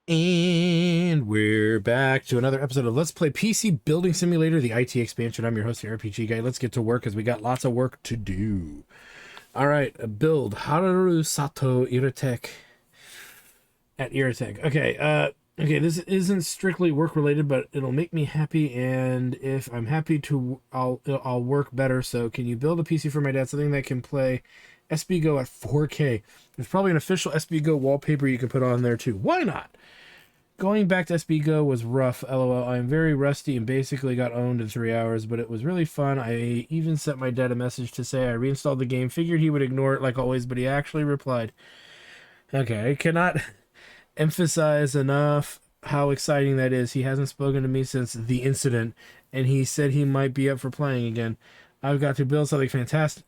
And we're back to another episode of Let's Play PC Building Simulator, the IT expansion. I'm your host, the RPG guy. Let's get to work because we got lots of work to do. All right, build Hararu Sato Iratek at Iratek. Okay, this isn't strictly work related, but it'll make me happy, and if I'm happy to, I'll work better. So, can you build a PC for my dad, something that can play SBGO at 4K? There's probably an official SBGO wallpaper you can put on there too. Why not? Going back to SBGO was rough, lol. I'm very rusty and basically got owned in 3 hours, but it was really fun. I even sent my dad a message to say I reinstalled the game, figured he would ignore it like always, but he actually replied. Okay, I cannot emphasize enough how exciting that is. He hasn't spoken to me since the incident, and he said he might be up for playing again. I've got to build something fantastic.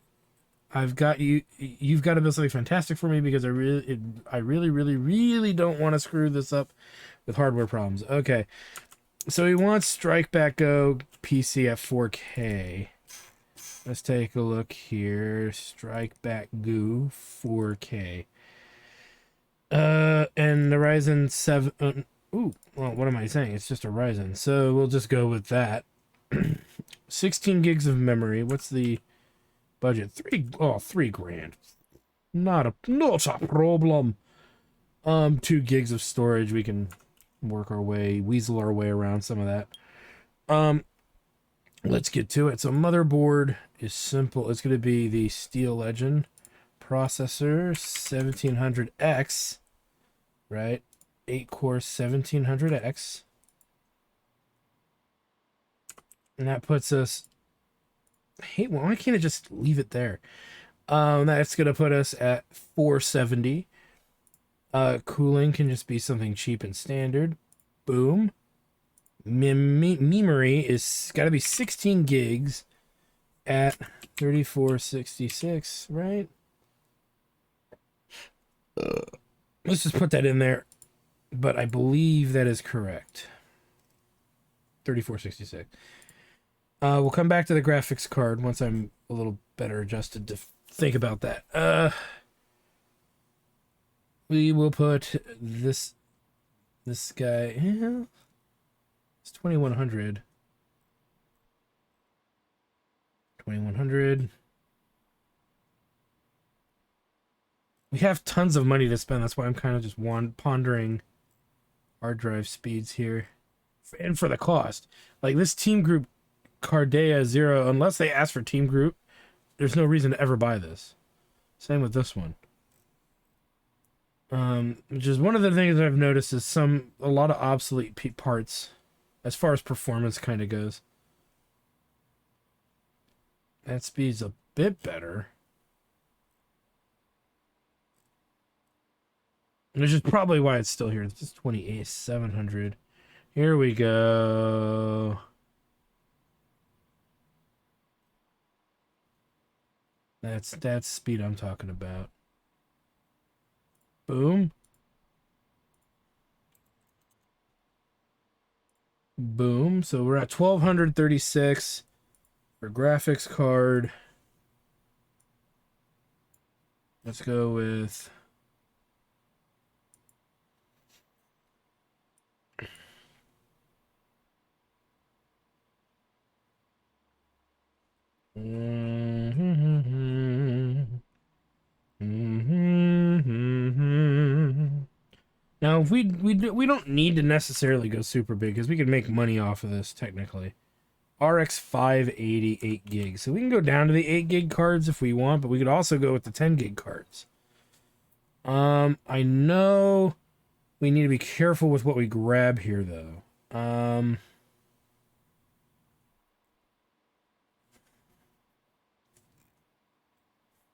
I've got you. You've got to build something fantastic for me because I really don't want to screw this up with hardware problems. Okay, so he wants Strike Back Go PC at 4K. Let's take a look here. Strike Back Go 4K. And the Ryzen 7. Ooh, well, what am I saying? It's just a Ryzen, so we'll just go with that. 16 gigs of memory. What's the budget? 3 grand. Not a problem. 2 gigs of storage. We can work our way, weasel our way around some of that. Let's get to it. So motherboard is simple. It's going to be the Steel Legend processor 1700X, right? 8-core 1700X. And that puts us... Hey, well, why can't I just leave it there? That's going to put us at 470. Cooling can just be something cheap and standard. Boom. Memory is got to be 16 gigs at 3466, right? Let's just put that in there, but I believe that is correct. 3466. We'll come back to the graphics card once I'm a little better adjusted to think about that. We will put this guy. Yeah, it's 2100. 2100. We have tons of money to spend. That's why I'm kind of just pondering hard drive speeds here. And for the cost. Like this Team Group Cardea Zero, unless they ask for Team Group, there's no reason to ever buy this. Same with this one. Which is one of the things I've noticed is a lot of obsolete parts as far as performance kind of goes. That speed's a bit better. Which is probably why it's still here. It's just 28,700. Here we go. That's speed I'm talking about. Boom. Boom. So we're at 1236 for graphics card. Let's go with now, if we don't need to necessarily go super big because we can make money off of this technically. RX 580 8 gigs. So we can go down to the 8 gig cards if we want, but we could also go with the 10 gig cards. I know we need to be careful with what we grab here though.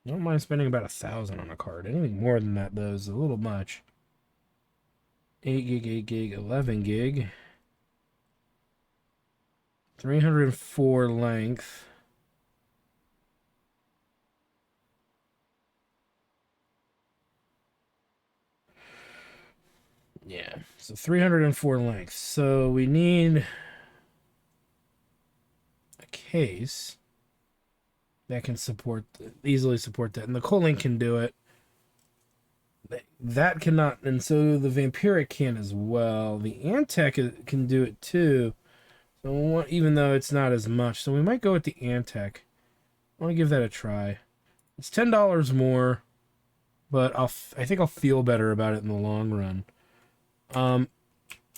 I don't mind spending about 1,000 on a card. Anything more than that though is a little much. 8 gig, 8 gig, 11 gig. 304 length. Yeah, so 304 length. So we need a case that can easily support that. And the Colink can do it. that cannot, and so the Vampiric can as well. The Antec can do it too. So even though it's not as much, so we might go with the Antec. I want to give that a try. It's $10 more, but I think I'll feel better about it in the long run.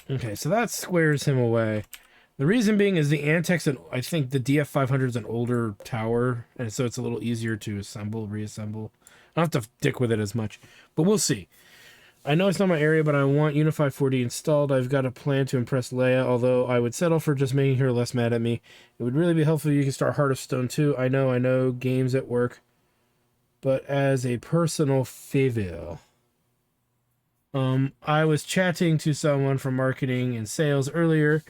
Okay, so that squares him away. The reason being is the Antec's, I think the DF500 is an older tower, and so it's a little easier to reassemble. I don't have to dick with it as much, but we'll see. I know it's not my area, but I want Unify 4D installed. I've got a plan to impress Leia, although I would settle for just making her less mad at me. It would really be helpful if you could start Heart of Stone too. I know, games at work. But as a personal favor, I was chatting to someone from marketing and sales earlier,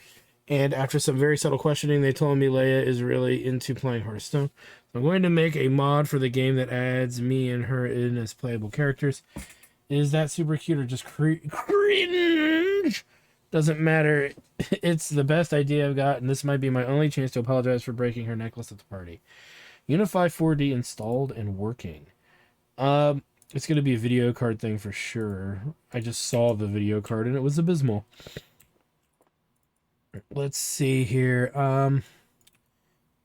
and after some very subtle questioning, they told me Leia is really into playing Heart of Stone. So I'm going to make a mod for the game that adds me and her in as playable characters. Is that super cute or just cringe? Doesn't matter. It's the best idea I've got, and this might be my only chance to apologize for breaking her necklace at the party. Unify 4D installed and working. It's going to be a video card thing for sure. I just saw the video card, and it was abysmal. Let's see here.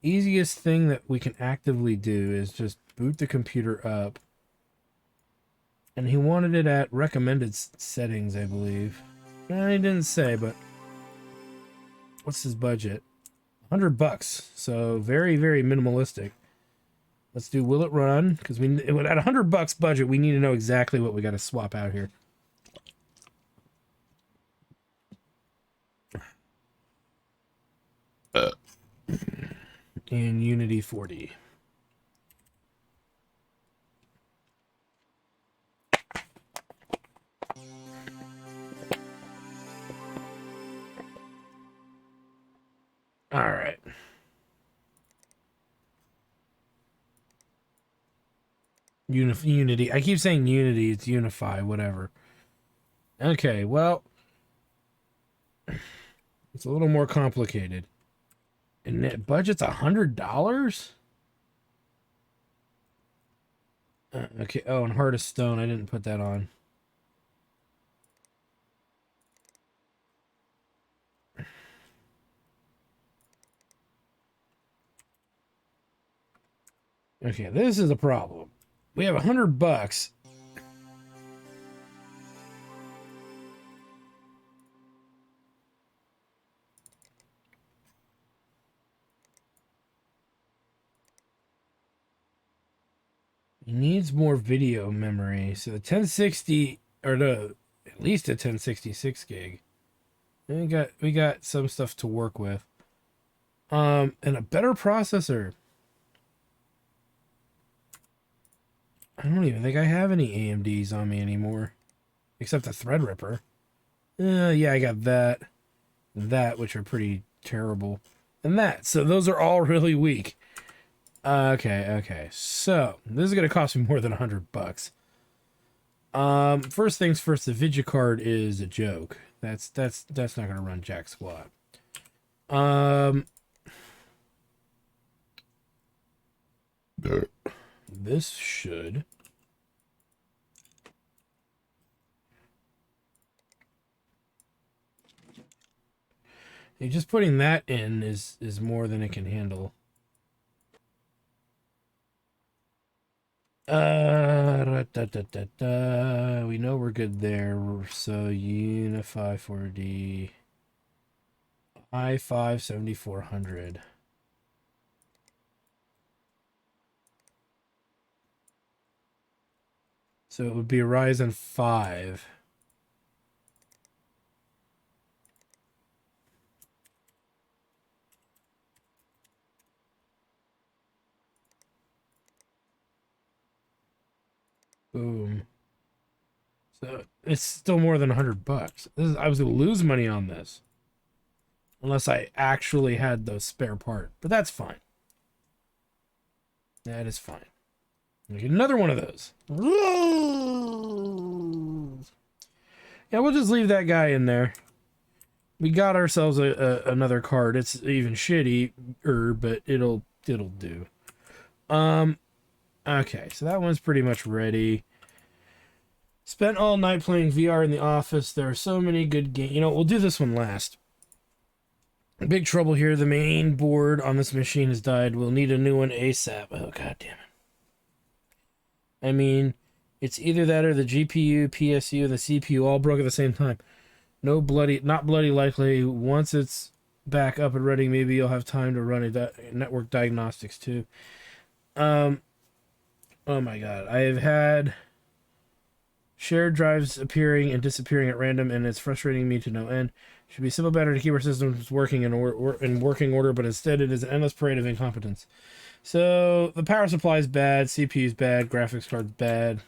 Easiest thing that we can actively do is just boot the computer up. And he wanted it at recommended settings, I believe. He didn't say, but what's his budget? $100. So very, very minimalistic. Let's do will it run? Because at $100 budget, we need to know exactly what we got to swap out here. In Unity 4D. All right. Unity. I keep saying Unity. It's Unify, whatever. Okay, well, it's a little more complicated. And net budget's $100? Okay. Oh, and Heart of Stone. I didn't put that on. Okay, this is a problem. We have $100. He needs more video memory. So the 1060 or at least a 1066 gig. And we got some stuff to work with. And a better processor. I don't even think I have any AMDs on me anymore. Except the Threadripper. Yeah, I got that. That, which are pretty terrible. And that. So those are all really weak. Okay. So, this is going to cost me more than $100. First things first, the video card is a joke. That's not going to run jack squat. This should. Just putting that in is more than it can handle. We know we're good there. So Unify 4D. i5 7400. So it would be a Ryzen 5. Boom. So it's still more than $100. I was gonna lose money on this. Unless I actually had the spare part. But that's fine. That is fine. Get another one of those. Yeah, we'll just leave that guy in there. We got ourselves another card. It's even shittier, but it'll do. Okay, so that one's pretty much ready. Spent all night playing VR in the office. There are so many good games. You know, we'll do this one last. Big trouble here. The main board on this machine has died. We'll need a new one ASAP. Oh, god damn it. I mean, it's either that or the GPU, PSU, and the CPU all broke at the same time. Not bloody likely. Once it's back up and running, maybe you'll have time to run network diagnostics too. Oh my god. I have had shared drives appearing and disappearing at random, and it's frustrating me to no end. Should be simple better to keep our systems working in working order, but instead it is an endless parade of incompetence. So the power supply is bad, CPU is bad, graphics card's bad.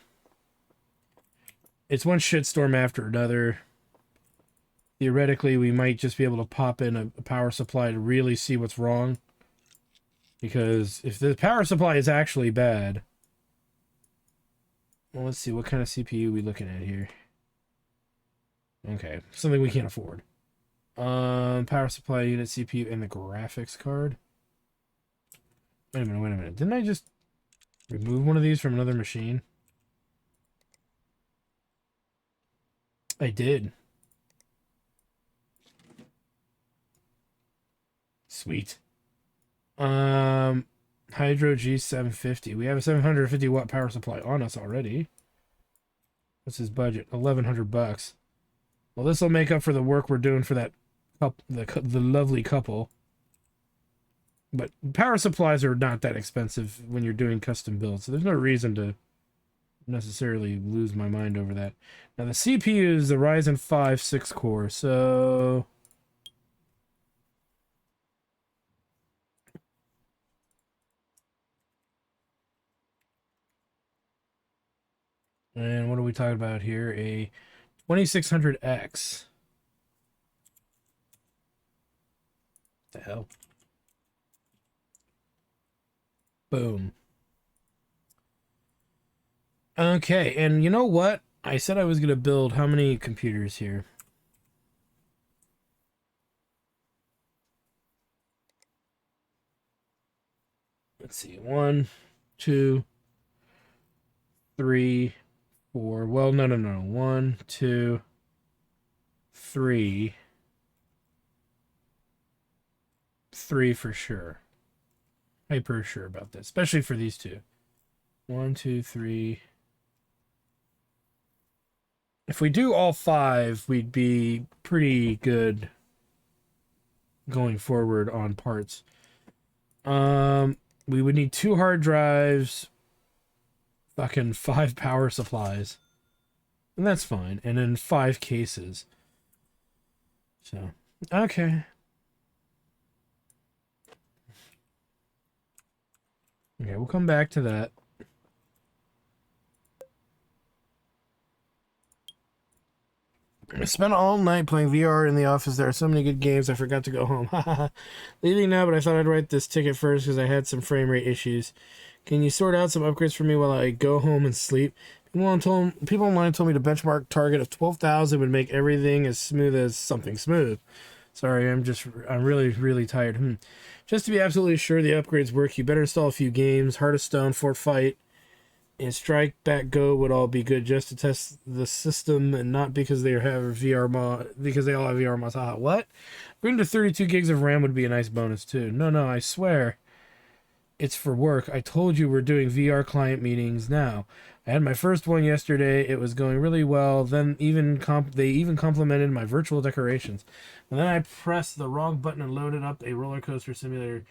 It's one shitstorm after another. Theoretically, we might just be able to pop in a power supply to really see what's wrong. Because if the power supply is actually bad... Well, let's see, what kind of CPU are we looking at here? Okay, something we can't afford. Power supply unit, CPU, and the graphics card. Wait a minute. Didn't I just remove one of these from another machine? I did. Sweet. Hydro G750. We have a 750 watt power supply on us already. What's his budget? $1,100. Well, this will make up for the work we're doing for that the lovely couple. But power supplies are not that expensive when you're doing custom builds, so there's no reason to necessarily lose my mind over that. Now the CPU is the Ryzen 5 6-core, so and what are we talking about here? A 2600X. What the hell? Boom. Okay, and you know what? I said I was going to build how many computers here? Let's see. 1, 2, 3, 4. Well, no. 1, 2, 3. 3 for sure. Hyper sure about this, especially for these two. 1, 2, 3. If we do all 5, we'd be pretty good going forward on parts. We would need 2 hard drives, fucking 5 power supplies, and that's fine. And then 5 cases. So, okay. Okay, we'll come back to that. I spent all night playing VR in the office. There are so many good games, I forgot to go home. Leaving now, but I thought I'd write this ticket first because I had some frame rate issues. Can you sort out some upgrades for me while I go home and sleep? People online told me to benchmark target of 12,000 would make everything as smooth as something smooth. Sorry, I'm really tired. Just to be absolutely sure the upgrades work, you better install a few games. Heart of Stone, Fort Fight, and Strike Back Go would all be good just to test the system, and not because they have VR mod, because they all have VR mods. Haha, what? Going to 32 gigs of RAM would be a nice bonus too. No, I swear. It's for work. I told you we're doing VR client meetings now. I had my first one yesterday. It was going really well. Then they even complimented my virtual decorations. And then I pressed the wrong button and loaded up a roller coaster simulator.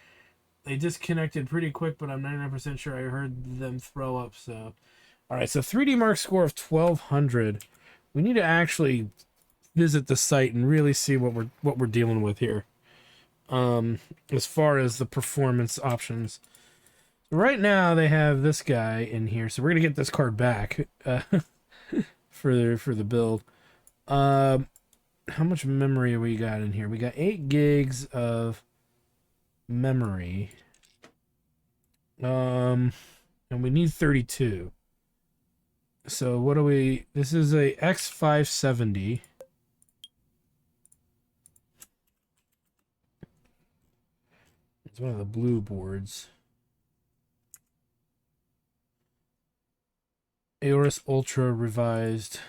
They disconnected pretty quick, but I'm 99% sure I heard them throw up. So, all right. So 3D Mark score of 1200. We need to actually visit the site and really see what we're dealing with here. As far as the performance options. Right now they have this guy in here, so we're gonna get this card back for the build. How much memory we got in here? We got 8 gigs of memory. And we need 32. So what do we? This is a X570. It's one of the blue boards. Aorus Ultra revised.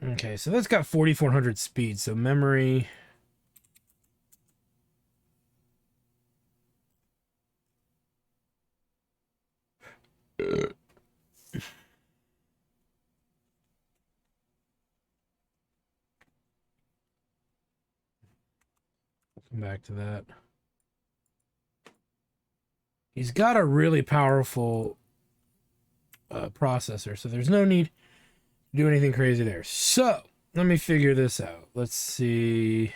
Okay, so that's got 4400 speed, so memory. Come back to that. He's got a really powerful processor, so there's no need to do anything crazy there. So, let me figure this out. Let's see.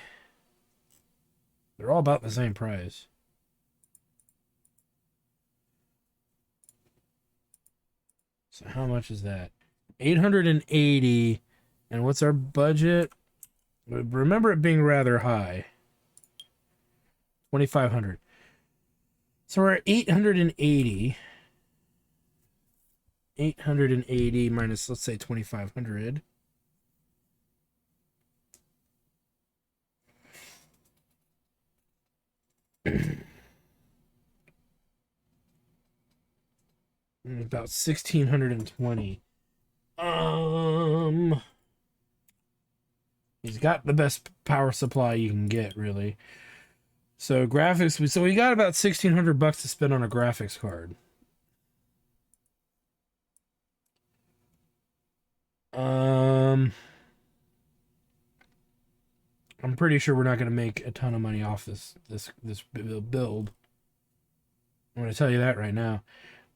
They're all about the same price. So how much is that? 880. And what's our budget? Remember it being rather high. 2500. So we're at 880. 880 minus, let's say, 2500. About 1620. He's got the best power supply you can get, really. So graphics, so we got about $1,600 to spend on a graphics card. I'm pretty sure we're not going to make a ton of money off this build. I'm going to tell you that right now.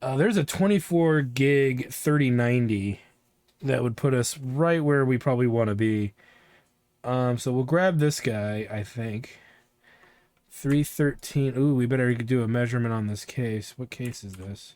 There's a 24 gig 3090 that would put us right where we probably want to be. So we'll grab this guy, I think. 313. Ooh, we better do a measurement on this case. What case is this?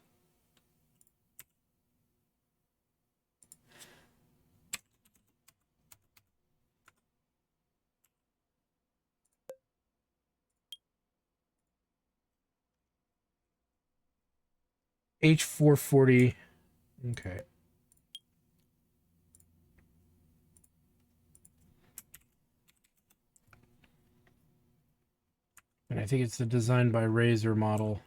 H440. Okay. And I think it's the Designed by Razer model.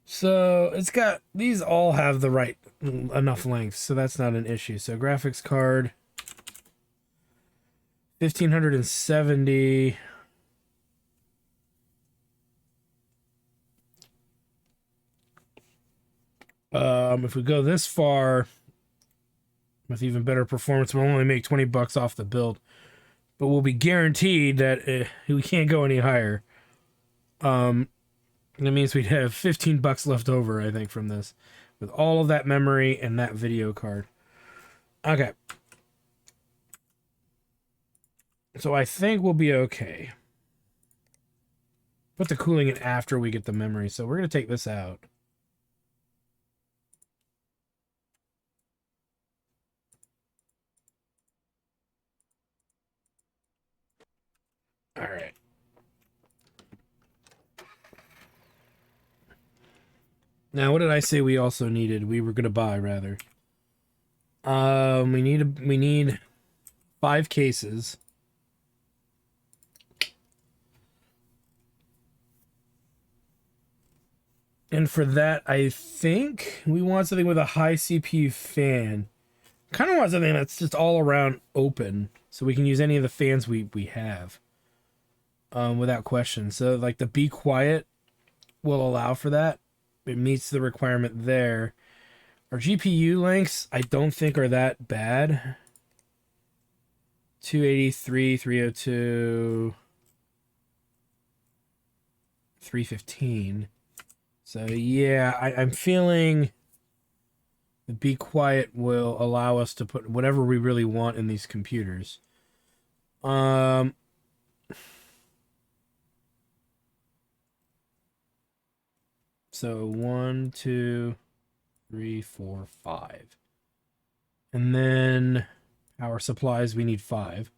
So it's got, these all have the right enough length, so that's not an issue. So graphics card, 1570. If we go this far with even better performance, we'll only make $20 off the build, but we'll be guaranteed that we can't go any higher. That means we'd have $15 left over, I think, from this, with all of that memory and that video card. Okay. So I think we'll be okay. Put the cooling in after we get the memory, so we're going to take this out. All right. Now, what did I say we also needed? We were going to buy, rather. We need 5 cases. And for that, I think we want something with a high CPU fan. Kind of want something that's just all around open, so we can use any of the fans we have. Without question. So, like, the Be Quiet will allow for that. It meets the requirement there. Our GPU lengths, I don't think are that bad. 283, 302, 315. So yeah, I'm feeling the Be Quiet will allow us to put whatever we really want in these computers. So 1, 2, 3, 4, 5. And then power supplies, we need 5.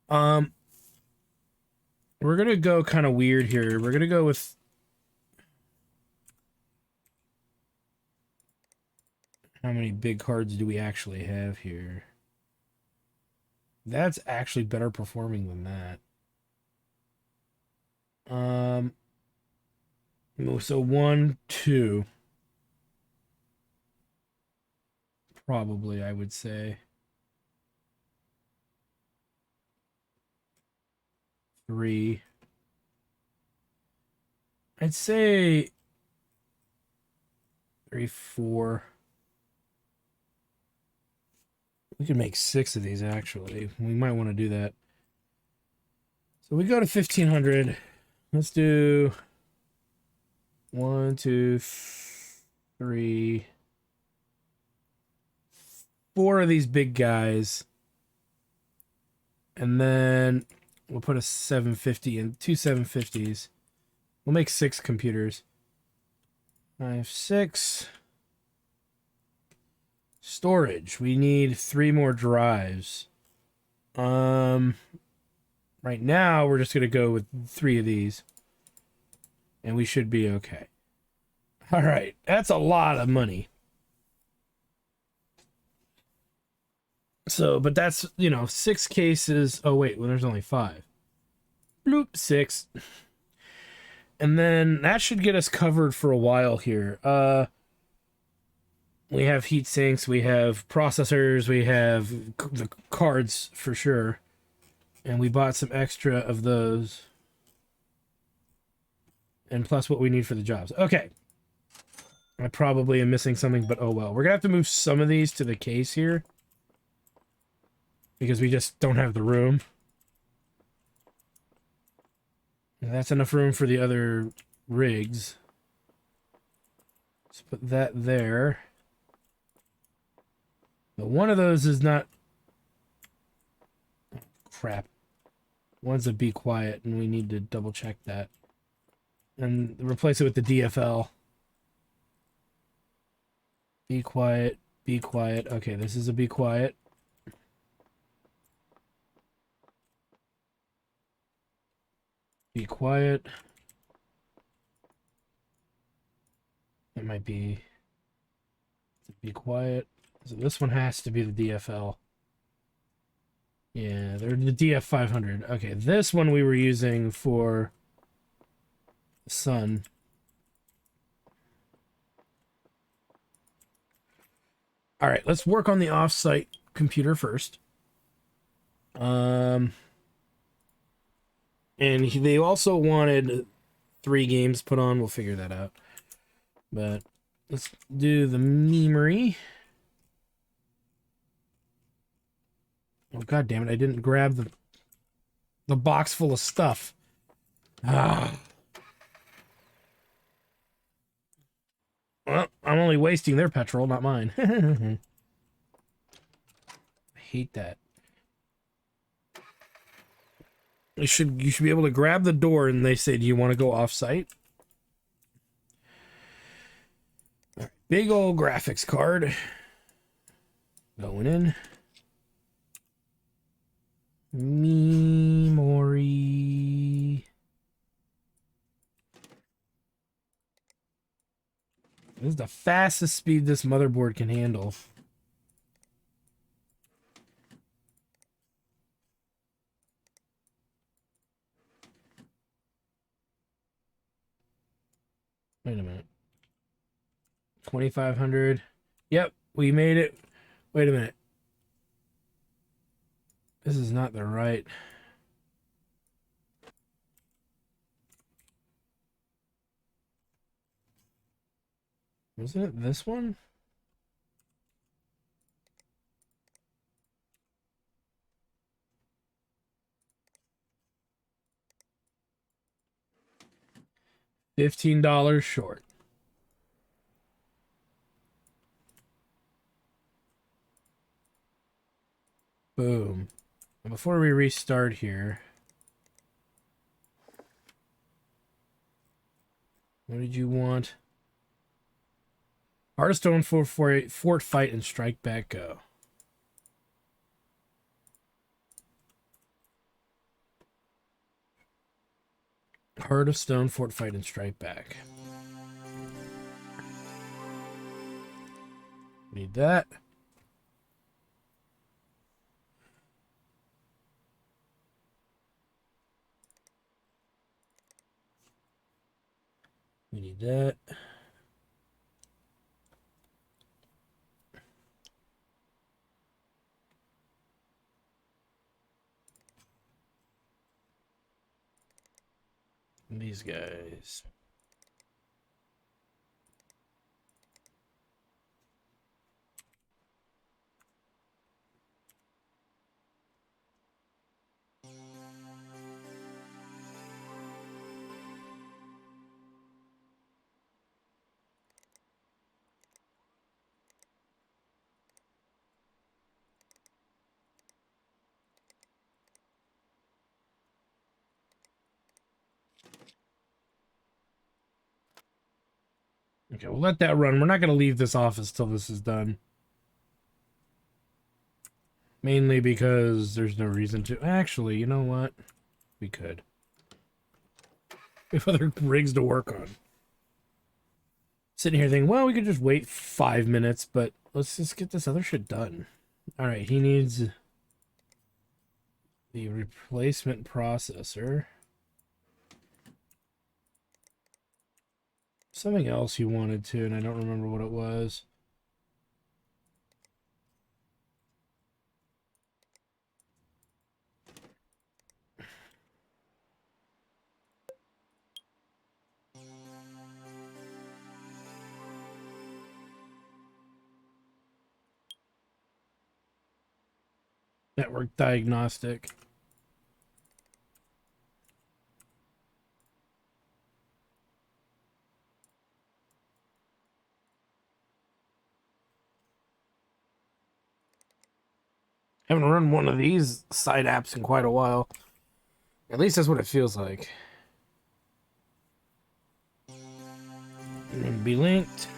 We're gonna go kind of weird here. We're gonna go with, how many big cards do we actually have here? That's actually better performing than that. So 1, 2, probably, I would say. 3. I'd say 3, 4. We could make 6 of these, actually. We might want to do that. So we go to 1500. Let's do 1, 2, 3, 4 of these big guys. And then we'll put a 750 and 2 750s. We'll make 6 computers. 5, 6. Storage. We need 3 more drives. Right now we're just gonna go with 3 of these, and we should be okay. All right, that's a lot of money. So, but that's 6 cases. Oh wait, well there's only 5. Bloop, 6. And then that should get us covered for a while here. We have heat sinks, we have processors, we have the cards for sure. And we bought some extra of those. And plus what we need for the jobs. Okay. I probably am missing something, but oh well. We're going to have to move some of these to the case here. Because we just don't have the room. And that's enough room for the other rigs. Let's put that there. But one of those is not... Oh, crap. One's a be quiet, and we need to double check that. And replace it with the DFL. Be quiet, be quiet. Okay, this is a be quiet. Be quiet. It might be... Be quiet. So this one has to be the DFL. Yeah, they're the DF500. Okay, this one we were using for the sun. All right, let's work on the off-site computer first. And they also wanted 3 games put on. We'll figure that out. But let's do the memory. Oh, god damn it, I didn't grab the box full of stuff. Ah. Well, I'm only wasting their petrol, not mine. I hate that. You should be able to grab the door and they say, do you want to go off-site? Right, big old graphics card. Going in. Memory. This is the fastest speed this motherboard can handle. Wait a minute. 2500. Yep, we made it. Wait a minute. This is not the right. Wasn't it this one? $15 short. Boom. And before we restart here, what did you want? Hearthstone Fort Fight and Strike Back Go. Heart of Stone, Fort Fight, and Strike Back. Need that. We need that. And these guys. Okay, we'll let that run. We're not going to leave this office till this is done. Mainly because there's no reason to. Actually, you know what? We could. We have other rigs to work on. Sitting here thinking, well, we could just wait 5 minutes, but let's just get this other shit done. All right, he needs the replacement processor. Something else he wanted to, and I don't remember what it was. Network diagnostic. Haven't run one of these side apps in quite a while. At least that's what it feels like. And be linked.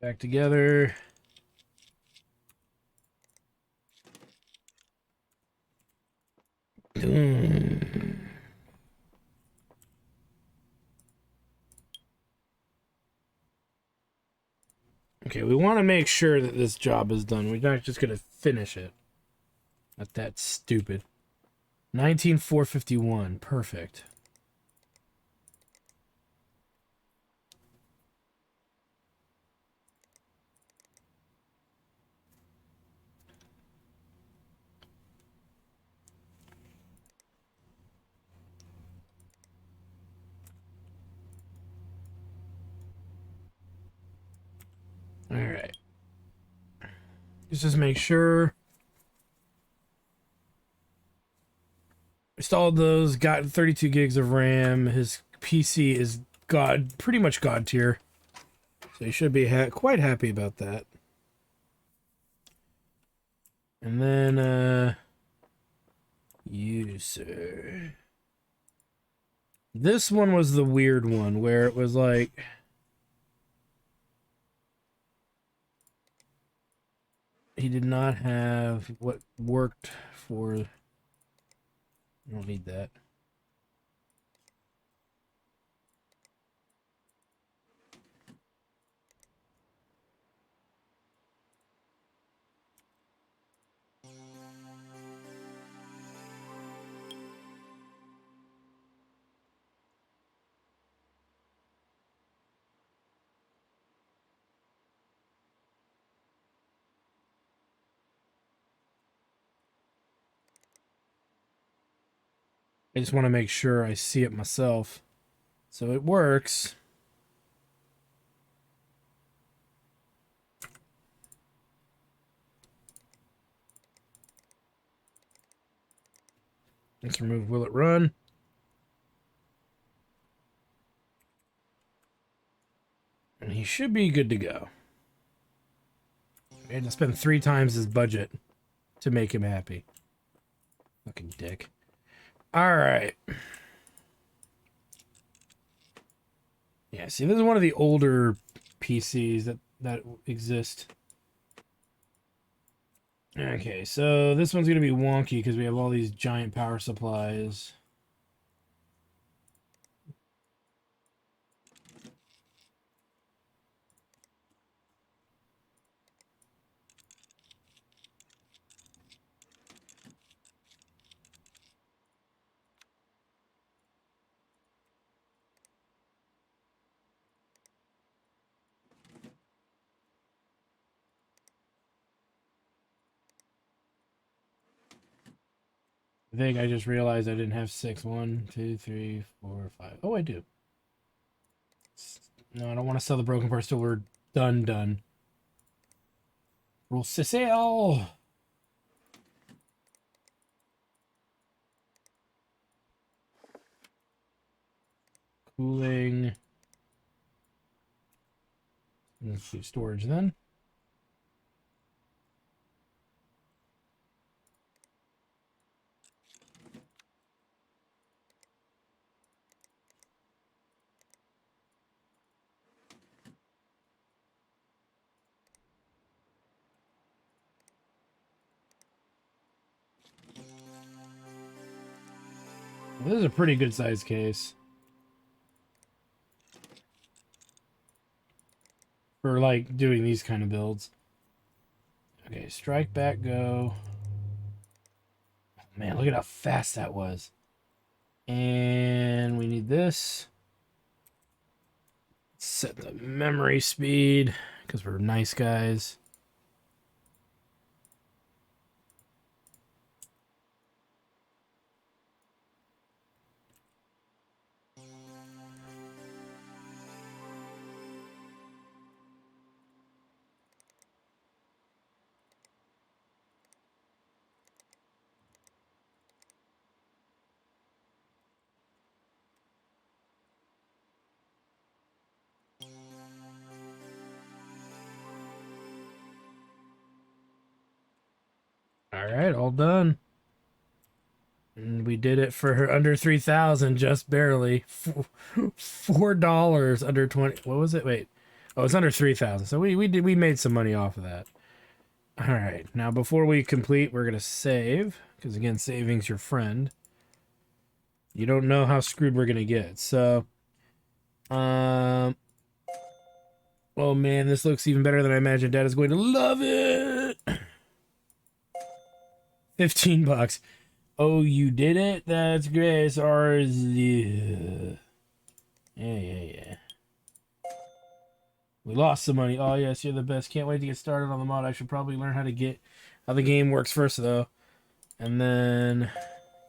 Back together. Okay, we want to make sure that this job is done. We're not just going to finish it. Not that stupid. 19451. Perfect. All right. Let's just make sure. Installed those, got 32 gigs of RAM. His PC is pretty much God tier. So you should be quite happy about that. And then, user. This one was the weird one where it was like, he did not have what worked for. I don't need that. I just want to make sure I see it myself. So it works. Let's remove will it run. And he should be good to go. I had to spend 3 times his budget to make him happy. Fucking dick. Alright. Yeah, see, this is one of the older PCs that that exist. Okay, so this one's going to be wonky because we have all these giant power supplies. I think I just realized I didn't have 6. 1, 2, 3, 4, 5. Oh, I do. No, I don't want to sell the broken parts till we're done. Roll sale. Cooling. Let's see, storage then. Well, this is a pretty good size case for like doing these kind of builds. Okay, strike back, go. Oh, man, look at how fast that was. And we need this. Set the memory speed because we're nice guys. All right, all done. And we did it for under 3,000, just barely. $4 under 20. What was it? Wait. Oh, it's under 3,000. So we made some money off of that. All right. Now before we complete, we're gonna save because again, saving's your friend. You don't know how screwed we're gonna get. So, oh man, this looks even better than I imagined. Dad is going to love it. $15. Oh, you did it? That's great. It's ours. Yeah. Yeah. We lost some money. Oh, yes, you're the best. Can't wait to get started on the mod. I should probably learn how the game works first, though. And then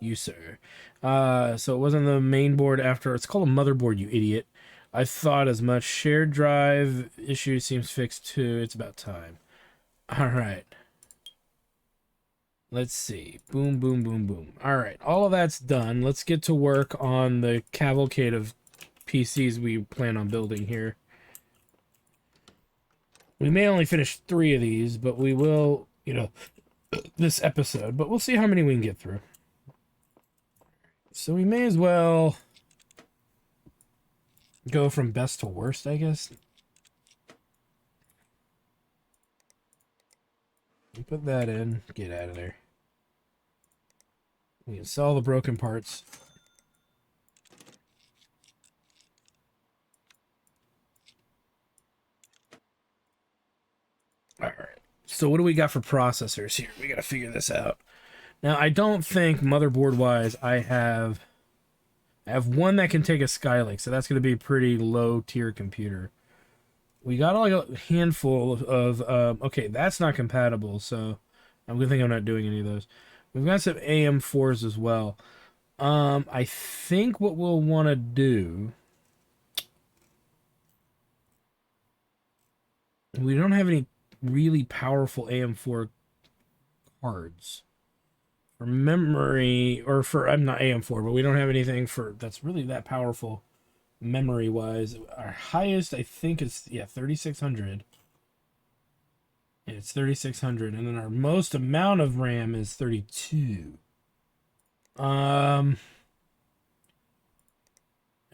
you, sir. So it wasn't the main board after. It's called a motherboard, you idiot. I thought as much. Shared drive issue seems fixed, too. It's about time. All right. Let's see. Boom, boom, boom, boom. All right. All of that's done. Let's get to work on the cavalcade of PCs we plan on building here. We may only finish 3 of these, but we will, this episode. But we'll see how many we can get through. So we may as well go from best to worst, I guess. Put that in. Get out of there. We can sell the broken parts. All right. So what do we got for processors here? We got to figure this out. Now, I don't think motherboard-wise I have one that can take a Skylake, so that's going to be a pretty low-tier computer. We got like a handful of okay, that's not compatible, so I'm going to think I'm not doing any of those. We've got some AM4s as well. I think what we'll want to do... We don't have any really powerful AM4 cards. For memory, or for, I'm not AM4, but we don't have anything for that's really that powerful memory-wise. Our highest, I think, is, 3600. Yeah, it's 3600, and then our most amount of RAM is 32. And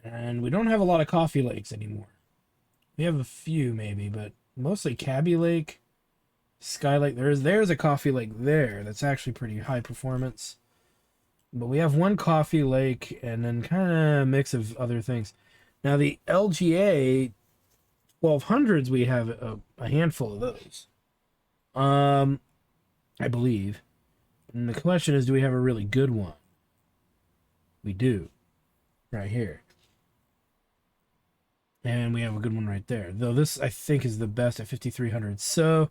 we don't have a lot of Coffee Lakes anymore. We have a few, maybe, but Mostly Cabby Lake, Skylake. There's a Coffee Lake there that's actually pretty high performance. But we have one Coffee Lake and then kind of a mix of other things. Now the LGA 1200s, we have a handful of those. I believe. And the question is, do we have a really good one? We do. Right here. And we have a good one right there. Though this, I think, is the best at 5300. So,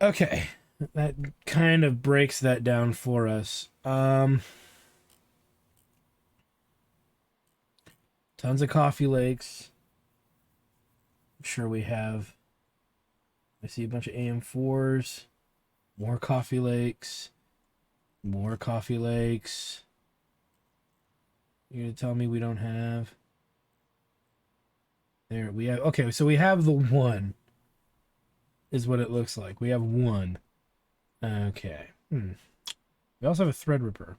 okay. That kind of breaks that down for us. Tons of Coffee Lakes. I'm sure we have. I see a bunch of AM4s. More Coffee Lakes. More Coffee Lakes. You're gonna tell me we don't have? There we have. Okay, so we have the one. Is what it looks like. We have one. Okay. We also have a Threadripper.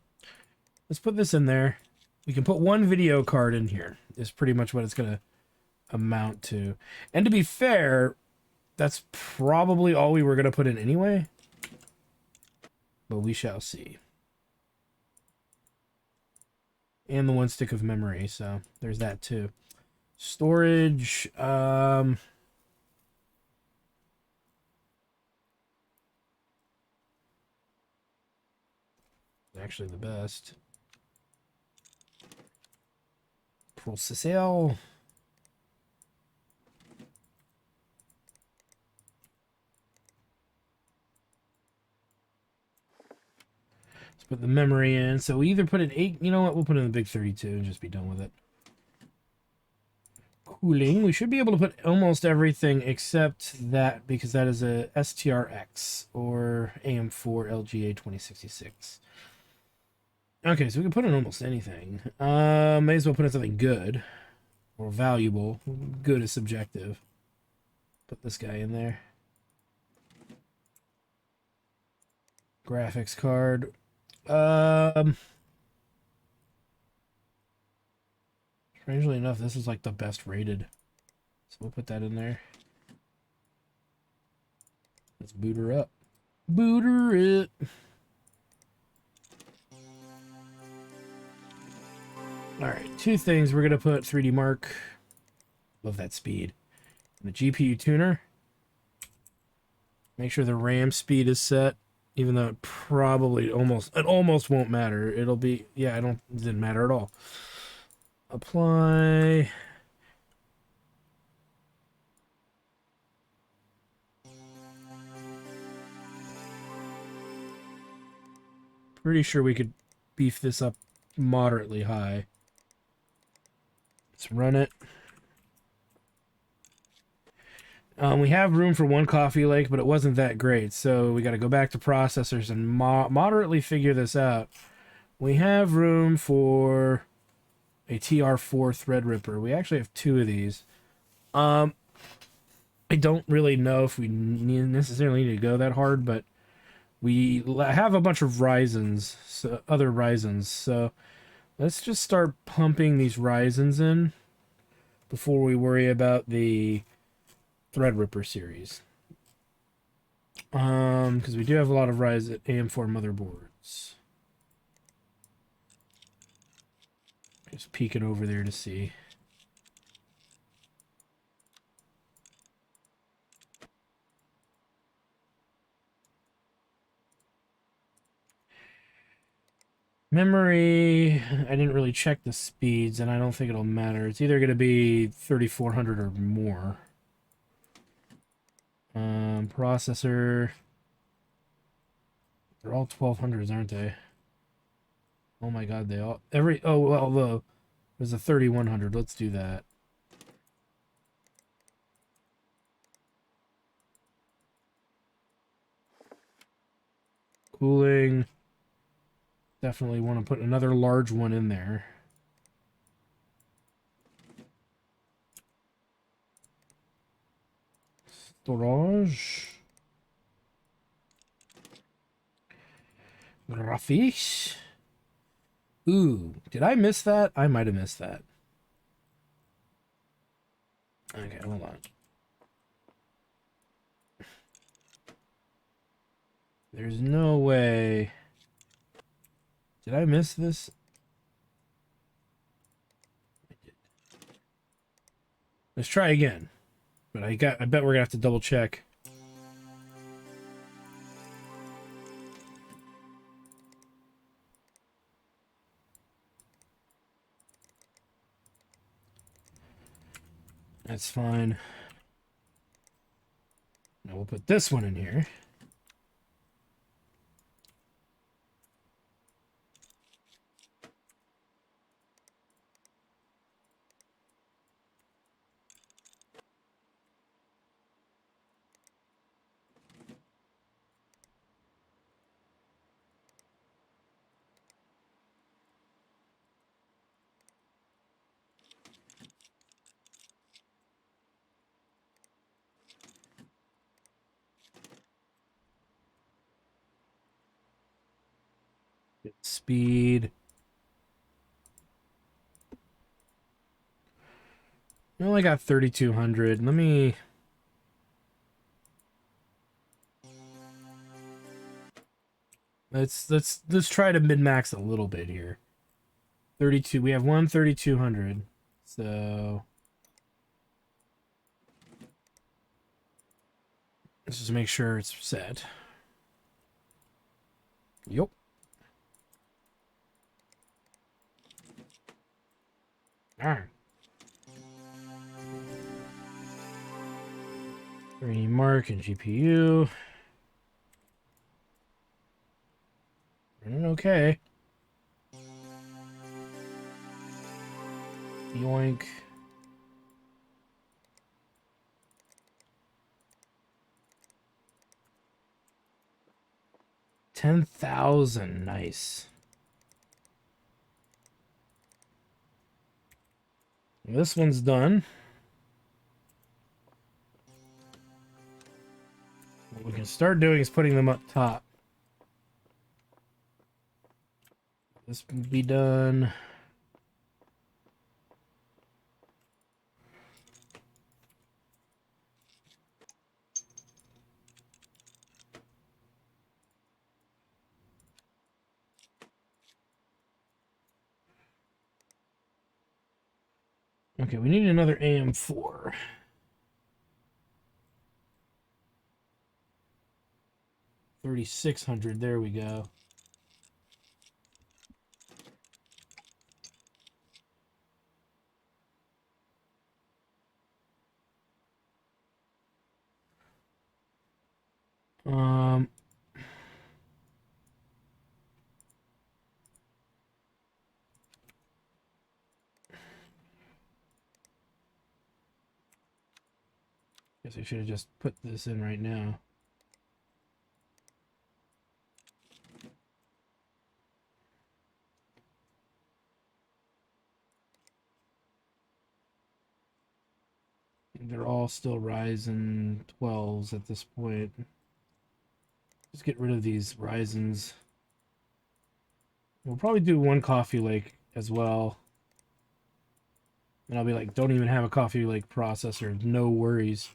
Let's put this in there. We can put one video card in here. Is pretty much what it's gonna amount to. And to be fair, that's probably all we were gonna put in anyway. But we shall see. And the one stick of memory, so there's that too. Storage, actually the best. Processor. Let's put the memory in. So we either put an 8, you know what, we'll put in the big 32 and just be done with it. Cooling, we should be able to put almost everything except that, because that is a STRX or AM4 LGA 2066. Okay, so we can put in almost anything. May as well put in something good or valuable. Good is subjective. Put this guy in there. Graphics card. Strangely enough, this is like the best rated. So we'll put that in there. Let's boot her up. Boot her it. Alright, two things. We're going to put 3D Mark. Love that speed. And the GPU tuner. Make sure the RAM speed is set. Even though it probably almost won't matter. It'll be, yeah, it didn't matter at all. Apply. Pretty sure we could beef this up moderately high. Let's run it. We have room for one Coffee Lake, but it wasn't that great, so we got to go back to processors and moderately figure this out. We have room for a TR4 Threadripper. We actually have two of these. I don't really know if we necessarily need to go that hard, but we have a bunch of Ryzens, so other Ryzens, so let's just start pumping these Ryzens in before we worry about the Threadripper series. Because we do have a lot of Ryzen AM4 motherboards. Just peeking over there to see. Memory, I didn't really check the speeds, and I don't think it'll matter. It's either going to be 3400 or more. Processor. They're all 1200s, aren't they? Oh my god, they all... Oh, well, there's a 3100. Let's do that. Cooling. Definitely want to put another large one in there. Storage. Graphics. Ooh, did I miss that? I might have missed that. Okay, hold on. There's no way. Did I miss this? Let's try again. But I bet we're gonna have to double check. That's fine. Now we'll put this one in here. Get speed. I only got 3,200. Let me... Let's try to min-max a little bit here. 32. We have 3,200. So let's just make sure it's set. Yep. All right. 3D mark and GPU. Running okay. Yoink. $10,000. Nice. This one's done. What we can start doing is putting them up top. This will be done. Okay, we need another AM4. $3,600. There we go. Guess I should have just put this in right now. They're all still Ryzen 12s at this point. Just get rid of these Ryzens. We'll probably do one Coffee Lake as well. And I'll be like, don't even have a Coffee Lake processor. No worries.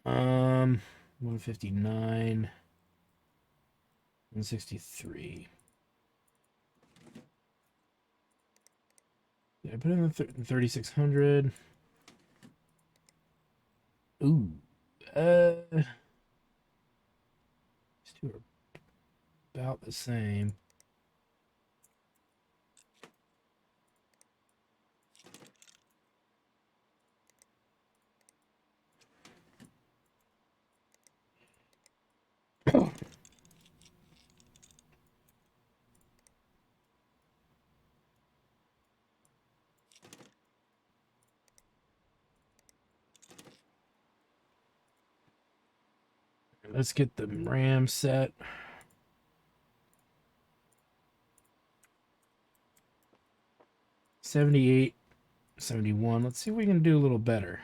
159. 163. Did I put in the 3,600? Ooh. These two are about the same. Let's get the RAM set. $78, $71. Let's see if we can do a little better.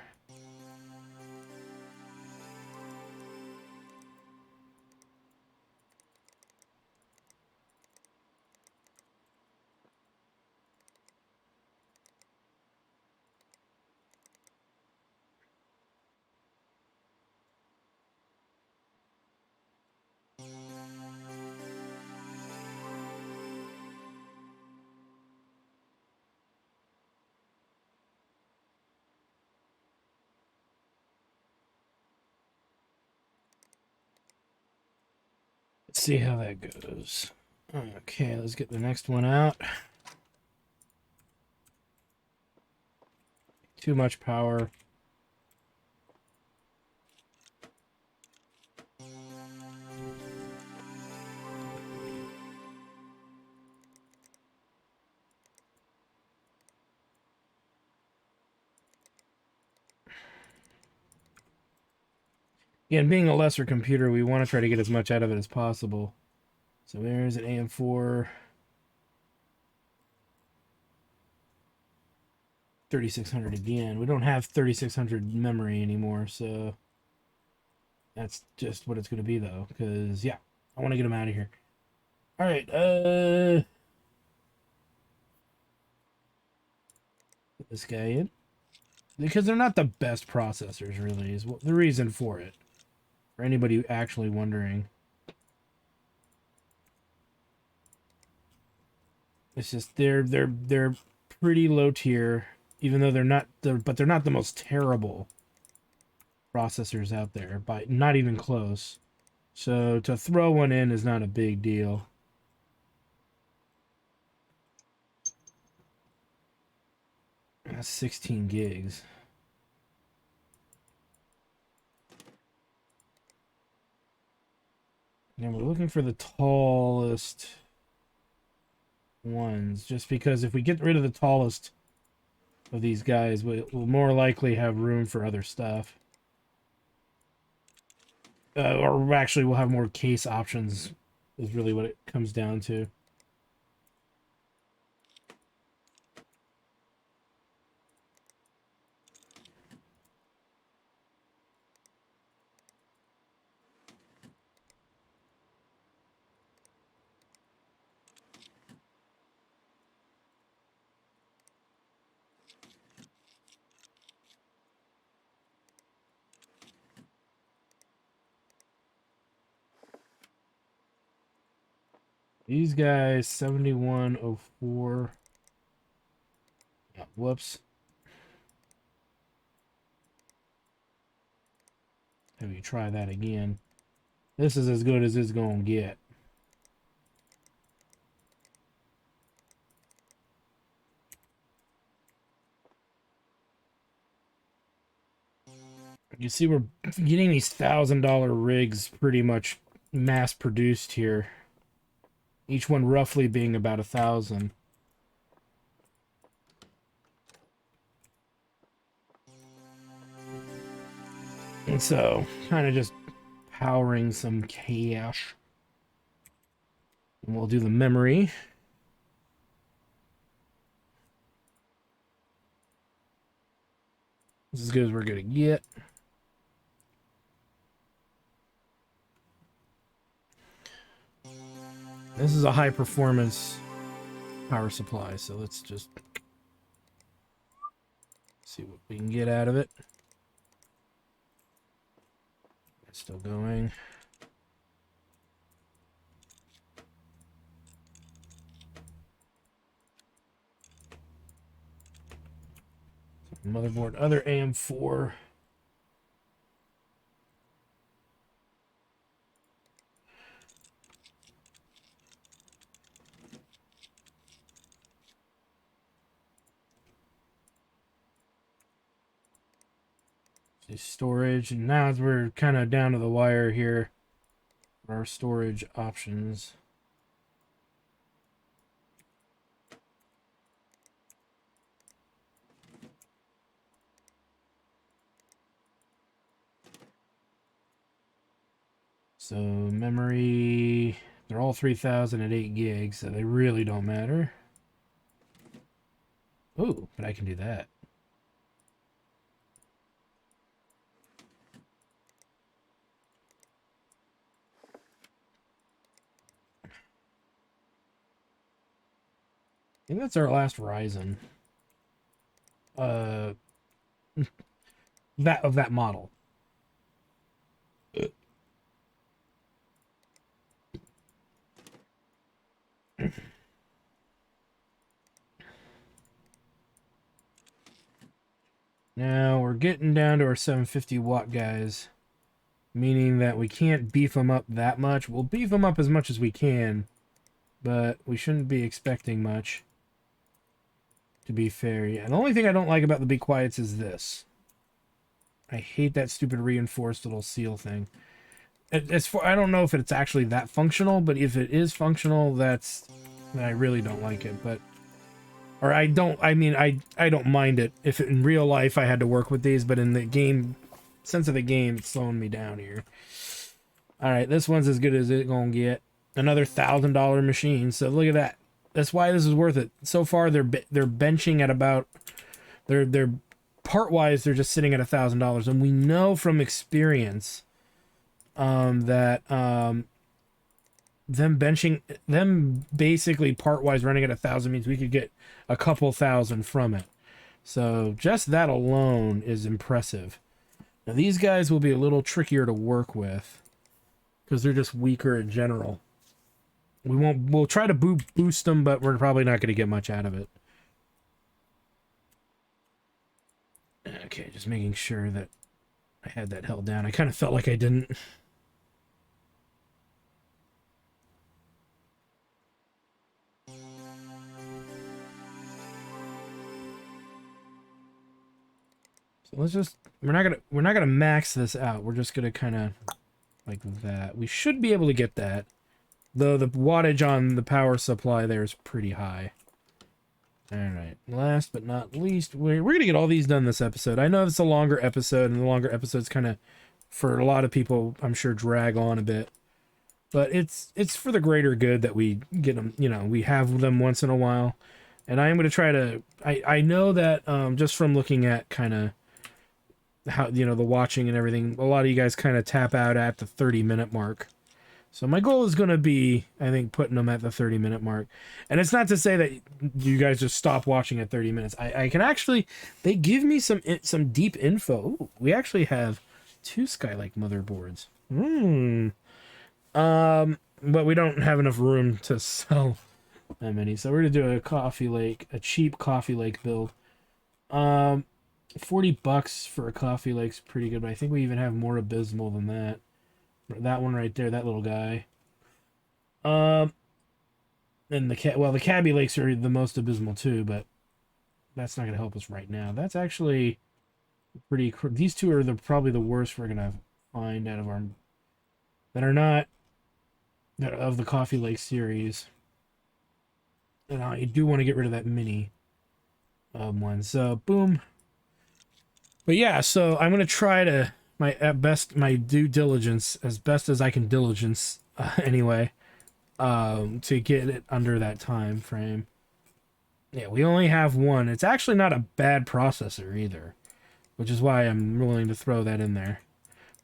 Let's see how that goes. Okay, let's get the next one out. Too much power. Yeah, and being a lesser computer, we want to try to get as much out of it as possible. So there's an AM4. 3600 again. We don't have 3600 memory anymore, so that's just what it's going to be, though. Because, yeah, I want to get them out of here. All right, put this guy in. Because they're not the best processors, really, is the reason for it. For anybody actually wondering. It's just they're pretty low tier, even though they're not the most terrible processors out there, by not even close. So to throw one in is not a big deal. That's 16 gigs. And we're looking for the tallest ones, just because if we get rid of the tallest of these guys, we'll more likely have room for other stuff. Or actually, we'll have more case options, is really what it comes down to. These guys, 7104. Oh, whoops. Have you try that again? This is as good as it's gonna get. You see, we're getting these $1,000 rigs pretty much mass produced here. Each one roughly being about 1,000. And so, kind of just powering some cache. And we'll do the memory. This is as good as we're gonna get. This is a high performance power supply, so let's just see what we can get out of it. It's still going. Motherboard, other AM4. Storage, and now as we're kind of down to the wire here for our storage options. So memory, they're all 3,000 at 8 gigs, so they really don't matter. Oh, but I can do that. I think that's our last Ryzen. That of that model. Now we're getting down to our 750 watt guys. meaning that we can't beef them up that much. We'll beef them up as much as we can, but we shouldn't be expecting much, to be fair. Yeah, the only thing I don't like about the Be Quiets is this. I hate that stupid reinforced little seal thing. I don't know if it's actually that functional, but if it is functional, then I really don't like it. But, or I don't mind it if in real life I had to work with these, but in the game, sense of the game, it's slowing me down here. All right, this one's as good as it's gonna get. Another $1,000 machine. So look at that. That's why this is worth it. So far, they're benching at about they're part wise they're just sitting at $1,000, and we know from experience that them basically part wise running at 1,000 means we could get a couple thousand from it. So just that alone is impressive. Now these guys will be a little trickier to work with because they're just weaker in general. We'll try to boost them, but we're probably not going to get much out of it. Okay, just making sure that I had that held down. I kind of felt like I didn't. So let's just we're not gonna max this out. We're just gonna kind of like that. We should be able to get that. Though the wattage on the power supply there is pretty high. Alright, last but not least, we're going to get all these done this episode. I know it's a longer episode, and the longer episodes kind of, for a lot of people, I'm sure, drag on a bit. But it's for the greater good that we get them, you know, we have them once in a while. And I am going to try to, I know that just from looking at kind of how, you know, the watching and everything, a lot of you guys kind of tap out at the 30-minute mark. So my goal is going to be, I think, putting them at the 30-minute mark. And it's not to say that you guys just stop watching at 30 minutes. I can actually, they give me some deep info. Ooh, we actually have 2 Skylake motherboards. But we don't have enough room to sell that many. So we're going to do a cheap Coffee Lake build. $40 for a Coffee Lake's pretty good, but I think we even have more abysmal than that. That one right there, that little guy. And the Cabby Lakes are the most abysmal too, but that's not going to help us right now. That's actually pretty. These two are probably the worst we're going to find out of our that are not of the Coffee Lake series. And I do want to get rid of that mini one. So boom. But yeah, so I'm going to try to my due diligence as best as I can diligence anyway to get it under that time frame. Yeah, we only have one. It's actually not a bad processor either, which is why I'm willing to throw that in there.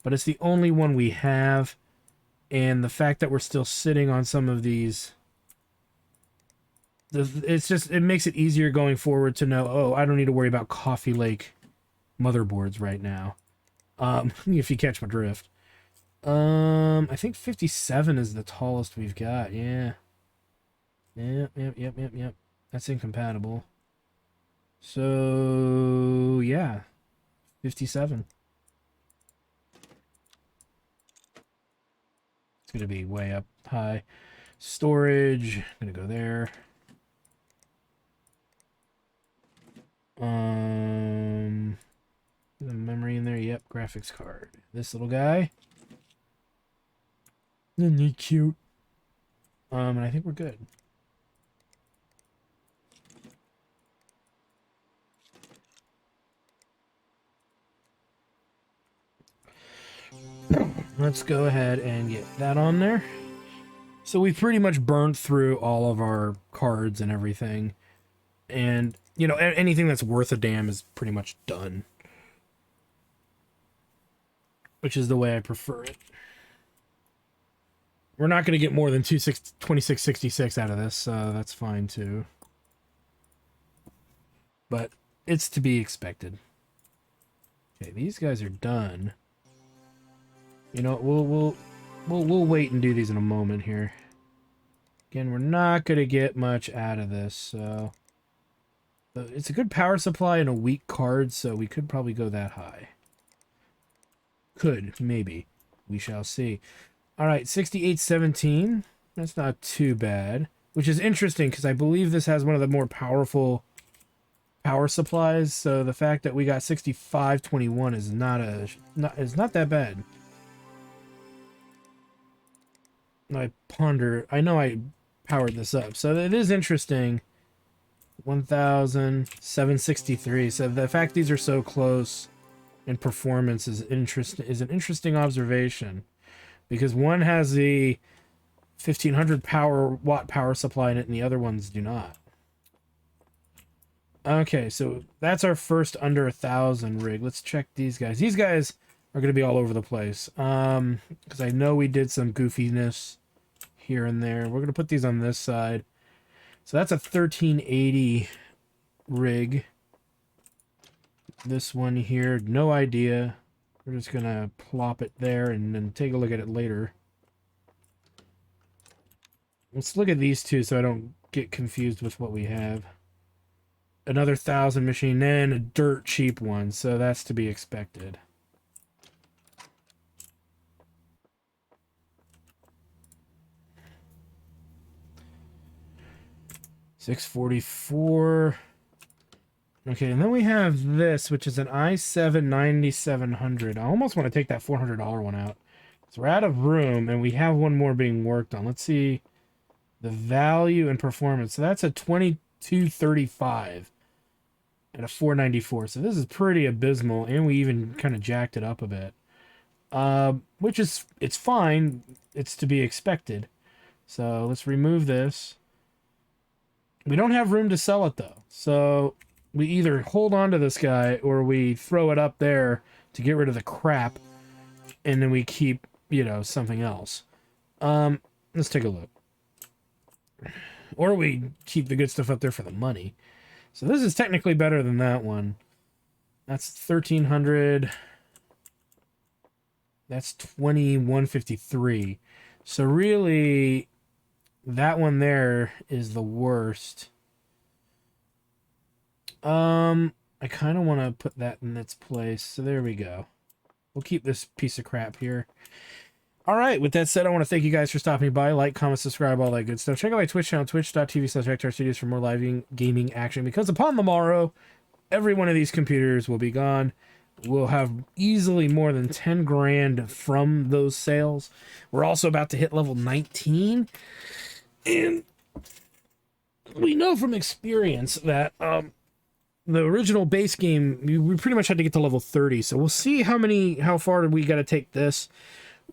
But it's the only one we have, and the fact that we're still sitting on some of these, it makes it easier going forward to know, oh, I don't need to worry about Coffee Lake motherboards right now. If you catch my drift. I think 57 is the tallest we've got. Yeah. Yep. That's incompatible. So, yeah. 57. It's going to be way up high. Storage. I'm going to go there. The memory in there, yep, graphics card. This little guy. Isn't he cute? And I think we're good. Let's go ahead and get that on there. So we've pretty much burned through all of our cards and everything. And, you know, anything that's worth a damn is pretty much done. Which is the way I prefer it. We're not going to get more than 2666 out of this, so that's fine too. But it's to be expected. Okay, these guys are done. You know, we'll wait and do these in a moment here. Again, we're not going to get much out of this, so it's a good power supply and a weak card, so we could probably go that high. Could, maybe. We shall see. All right, 6817. That's not too bad, which is interesting because I believe this has one of the more powerful power supplies. So the fact that we got 6521 is not that bad. I ponder. I know I powered this up, so it is interesting. 1763. So the fact these are so close in performance is an interesting observation, because one has the 1500 watt power supply in it and the other ones do not. Okay, so that's our first under 1,000 rig. Let's check these guys. These guys are going to be all over the place, because I know we did some goofiness here and there. We're going to put these on this side. So that's a 1380 rig. This one here, no idea. We're just going to plop it there and then take a look at it later. Let's look at these two so I don't get confused with what we have. Another 1,000 machine, and a dirt cheap one, so that's to be expected. $644. Okay, and then we have this, which is an i7 9700. I almost want to take that $400 one out. So we're out of room, and we have one more being worked on. Let's see the value and performance. So that's a 2235 and a 494. So this is pretty abysmal, and we even kind of jacked it up a bit. Which is, it's fine. It's to be expected. So let's remove this. We don't have room to sell it, though. So we either hold on to this guy or we throw it up there to get rid of the crap, and then we keep, you know, something else. Let's take a look. Or we keep the good stuff up there for the money. So this is technically better than that one. That's 1,300. That's 2153. So really, that one there is the worst. I kind of want to put that in its place. So there we go. We'll keep this piece of crap here. All right, with that said, I want to thank you guys for stopping by. Like, comment, subscribe, all that good stuff. Check out my Twitch channel, twitch.tv/VectorStudios for more live gaming action. Because upon the morrow, every one of these computers will be gone. We'll have easily more than 10 grand from those sales. We're also about to hit level 19. And we know from experience that the original base game, we pretty much had to get to level 30. So we'll see how far we got to take this,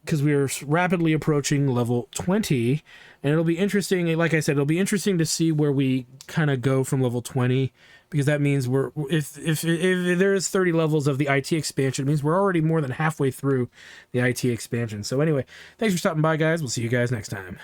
because we are rapidly approaching level 20. And it'll be interesting, like I said, it'll be interesting to see where we kind of go from level 20, because that means if there is 30 levels of the IT expansion, it means we're already more than halfway through the IT expansion. So anyway, thanks for stopping by, guys. We'll see you guys next time.